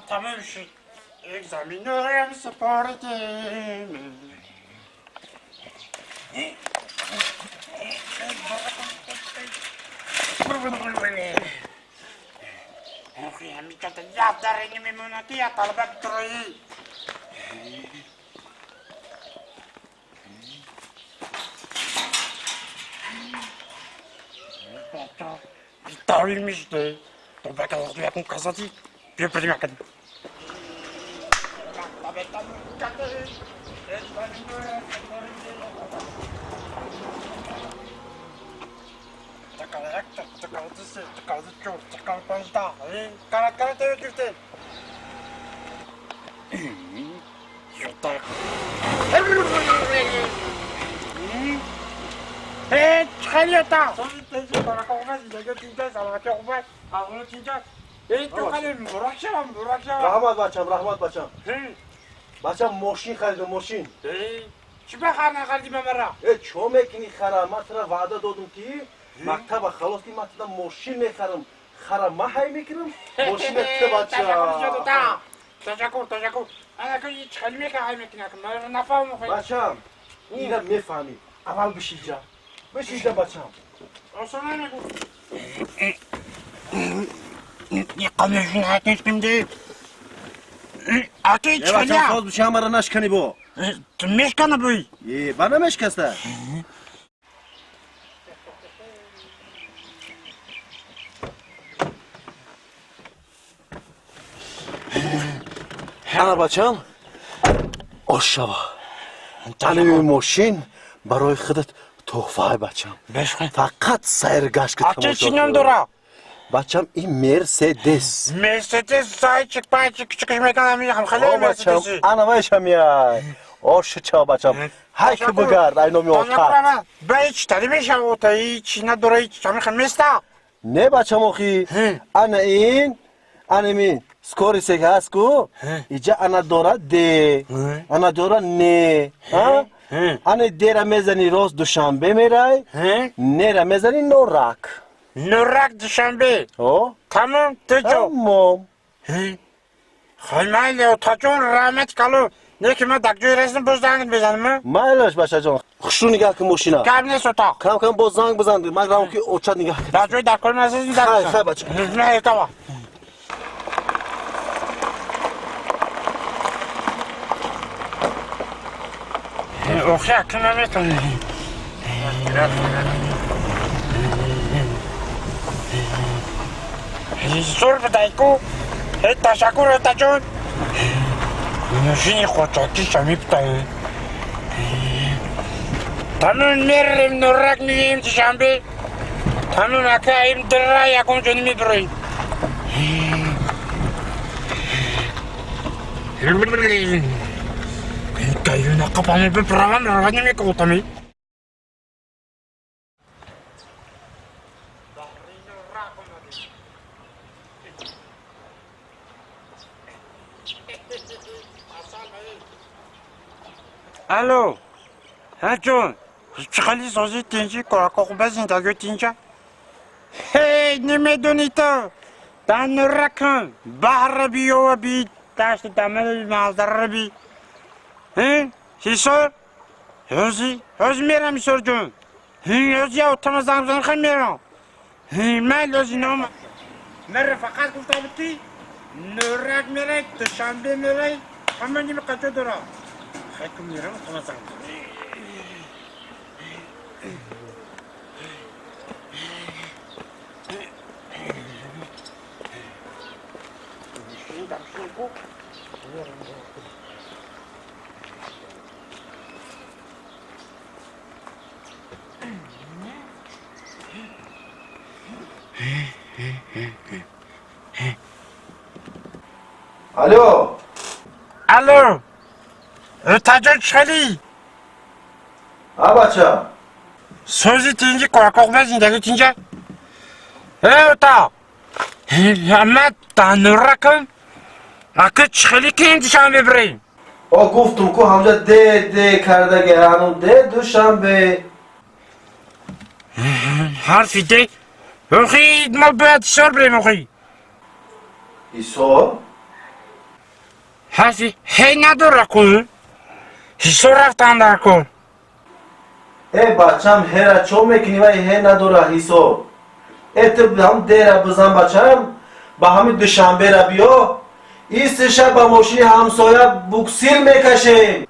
tamam şu egzaminörüm sportum. يا عمي كتنجح داريني من مناطق يا طلبة بتروي الطاولة مش ده طب كده يكون قصدي بيبري معك خليتا صدق para comprar si yo tinta sana que comprar ağını tinta توخالم براكشام رحمت بچم رحمت بچم بچم ماشین خریدم ماشین چی بخرنا خریدی مرا چون میکنی خرم من ترا وعده دادم که مکتب خلاص که من ترا ماشین میخرم خرم من هی میکنم ماشین تو بچم تشکر انا که هیچ کلمه که هی میکنم من نفهمم خیلی بچم اینا میفهمی اول بشینجا بچم اصلا نگو يقامشون هاتنش كمدي اكيد يا بچم خود بشم مرا نشکنی بو مشکنه بوی بنا مشکسته انا بچم آشوا انا ماشین برای خودت تحفه بچم فقط سیرگشت که تماشا چی نام داره بچم این مرسدس زایچک پایچک küçük mekan میخوام خیلی مرسدسی انا میشم یا آش چا بچم هی که بگرد اینو میوتاد با هیچ تری میشم و تا هیچ نداره هیچ میخوام مستا نه بچم اخی انا این سکوری سگ هست کو اینجا انا داره ده انا داره نه انا ده را میزنی روز دوشنبه میرای نه را میزنی نورک دوشنبه تمام تو جو تمام خیلی مایلی تا جون رحمت کلو نه که من دکجوی رسیم باز زنگ بزنم مایلش بچه جان خوشو نگاه که ماشینا کم نیست اتاق کم باز زنگ بزن من رام که اوچت نگاه که دکجوی دکل نزدیم خیلی بچه نه تمام اوخی اکنه میتونی زور بدایکو تشکر تا جون نشینی خودشاکی شمی بتایی تمون میریم نورک میگیم شنبه تمون اکه ایم در یکم جونی میبریم تایون قپامو بپرام رو نمیکوتمی الو ها جون خیلی سازی تینجی کاراکو زندگی تینجا هی نمیدونی تو دن رکن بحر بیو و بی داشت دمل منظر بی هیسور هوزی میرم هیسور جون هوزی اوتما زنگ خیلی میرم من هوزی نام من رفقات گفتم بودی نورک میره دوشنبه میره همه نمی قطع دارم خیلی میرم اوتما زنگ الو تاجر خیلی بچه سوزی تینجی کاراکو زندگی تینجا اوتا اما دانورکم اگه خیلی که انتشام ببریم گفتم که همجا ده کرده گرانو ده دوشنبه حرفی ده اخي ما باید سر بریم اخی ایسو هستی هی نداره کن سر رفتن در کن ای بچم هر چو میکنی و هی نداره ایسو ات هم دیره بزن بچم با همین دوشنبه را بیا این سه شب با ماشین همسایه بوکسیل میکشیم